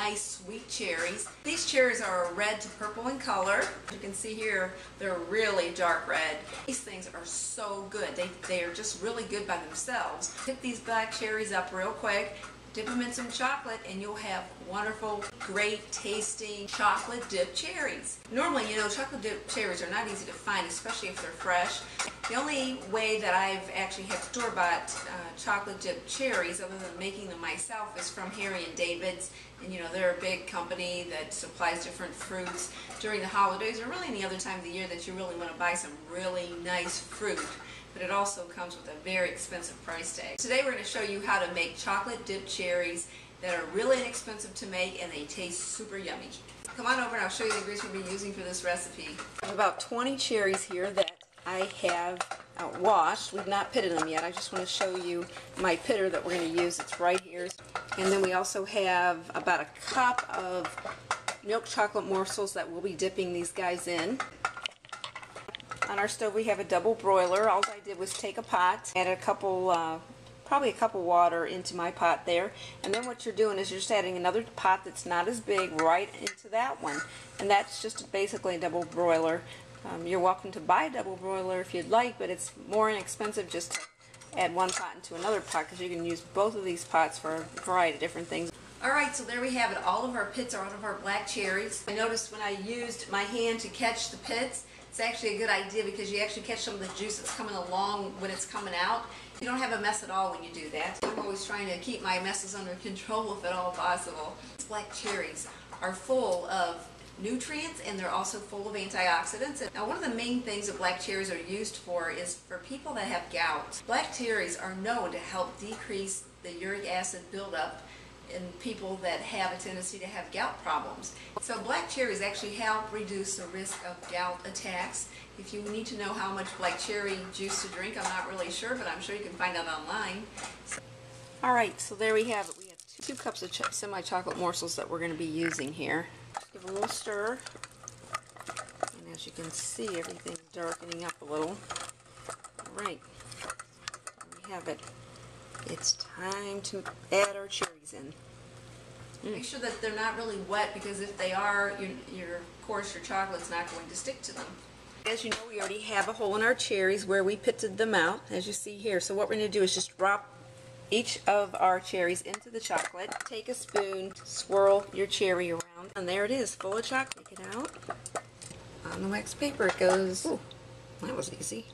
nice sweet cherries. These cherries are red to purple in color. You can see here they're really dark red. These things are so good. They are just really good by themselves. Dip these black cherries up real quick. Dip them in some chocolate and you'll have wonderful, great tasting chocolate dipped cherries. Normally, you know, chocolate dipped cherries are not easy to find, especially if they're fresh. The only way that I've actually had store-bought chocolate dipped cherries, other than making them myself, is from Harry and David's. And you know, they're a big company that supplies different fruits during the holidays, or really any other time of the year that you really want to buy some really nice fruit. But it also comes with a very expensive price tag. Today we're going to show you how to make chocolate dipped cherries that are really inexpensive to make and they taste super yummy. Come on over and I'll show you the ingredients we'll be using for this recipe. I have about 20 cherries here that I have washed. We've not pitted them yet. I just want to show you my pitter that we're going to use. It's right here. And then we also have about a cup of milk chocolate morsels that we'll be dipping these guys in. On our stove we have a double broiler. All I did was take a pot, add a couple, probably a cup of water into my pot there, and then what you're doing is you're just adding another pot that's not as big right into that one, and that's just basically a double broiler. You're welcome to buy a double broiler if you'd like, but it's more inexpensive just to add one pot into another pot because you can use both of these pots for a variety of different things. Alright, so there we have it. All of our pits are out of our black cherries. I noticed when I used my hand to catch the pits, it's actually a good idea because you actually catch some of the juice that's coming along when it's coming out. You don't have a mess at all when you do that. I'm always trying to keep my messes under control if at all possible. Black cherries are full of nutrients and they're also full of antioxidants. Now one of the main things that black cherries are used for is for people that have gout. Black cherries are known to help decrease the uric acid buildup in people that have a tendency to have gout problems. So black cherries actually help reduce the risk of gout attacks. If you need to know how much black cherry juice to drink, I'm not really sure, but I'm sure you can find out online. Alright, so there we have it. We have 2 cups of semi-chocolate morsels that we're going to be using here. Just give a little stir, and as you can see, everything's darkening up a little. Alright, there we have it. It's time to add our cherries in. Make sure that they're not really wet because if they are, of course your chocolate's not going to stick to them. As you know, we already have a hole in our cherries where we pitted them out, as you see here. So what we're going to do is just drop each of our cherries into the chocolate. Take a spoon, swirl your cherry around, and there it is, full of chocolate. Take it out. On the wax paper it goes. Ooh, that was easy.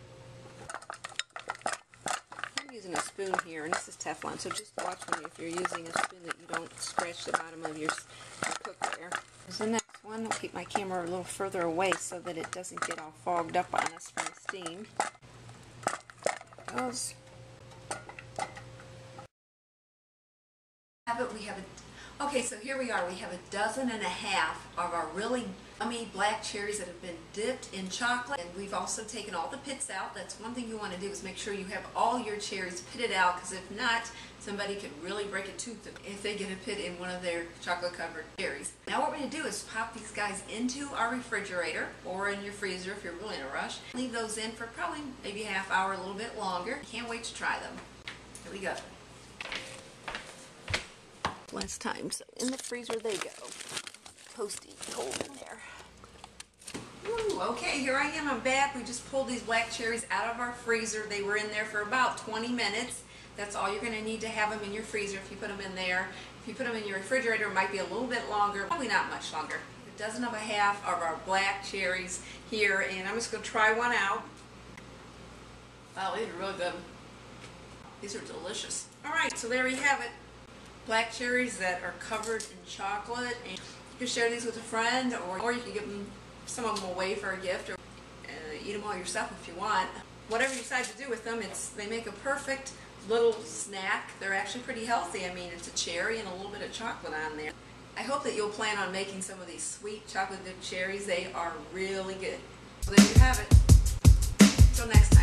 Using a spoon here, and this is Teflon, so just watch when if you're using a spoon that you don't scratch the bottom of your cookware. Here's the next one. I'll keep my camera a little further away so that it doesn't get all fogged up on us from the steam. There it goes. Okay, so here we are. We have 12 and a half of our really yummy black cherries that have been dipped in chocolate, and we've also taken all the pits out. That's one thing you want to do is make sure you have all your cherries pitted out, because if not, somebody could really break a tooth if they get a pit in one of their chocolate covered cherries. Now what we're going to do is pop these guys into our refrigerator or in your freezer if you're really in a rush. Leave those in for probably maybe a half hour, a little bit longer. Can't wait to try them. Here we go. Last time, so in the freezer they go. Toasty cold in there. Ooh, okay, here I am. I'm back. We just pulled these black cherries out of our freezer. They were in there for about 20 minutes. That's all you're going to need to have them in your freezer if you put them in there. If you put them in your refrigerator, it might be a little bit longer, probably not much longer. 12 and a half of our black cherries here, and I'm just going to try one out. Wow, these are really good. These are delicious. Alright, so there you have it. Black cherries that are covered in chocolate, and you can share these with a friend, or you can give them some of them away for a gift, or eat them all yourself if you want. Whatever you decide to do with them, they make a perfect little snack. They're actually pretty healthy. I mean, it's a cherry and a little bit of chocolate on there. I hope that you'll plan on making some of these sweet chocolate dipped cherries. They are really good. So there you have it. Until next time.